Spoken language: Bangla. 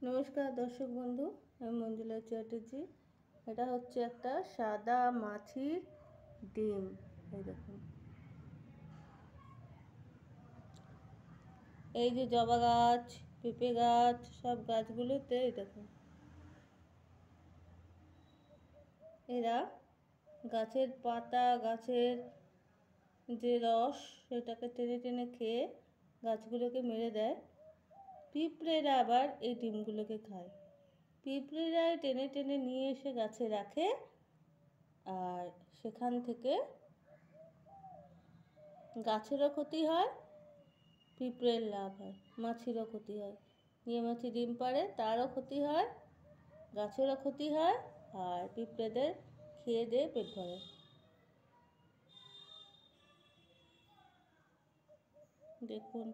নমস্কার দর্শক বন্ধু, আমি মঞ্জুলা চ্যাটার্জি। এটা হচ্ছে একটা সাদা মাছির ডিম। এই দেখুন, এই যে জবা গাছ, পেঁপে গাছ, সব গাছগুলোতে এই দেখুন, এরা গাছের পাতা, গাছের যে রস সেটাকে টেনে টেনে খেয়ে গাছগুলোকে মেরে দেয়। পিঁপড়েরা আবার এই ডিমগুলোকে খায়। পিঁপড়েরাই টেনে টেনে নিয়ে এসে গাছে রাখে, আর সেখান থেকে গাছেরও ক্ষতি হয়, পিঁপড়ের লাভ হয়, মাছিরও ক্ষতি হয়। যে মাছি ডিম পাড়ে তারও ক্ষতি হয়, গাছেরও ক্ষতি হয়, আর পিঁপড়েদের খেয়ে দিয়ে পেট ভরে। দেখুন।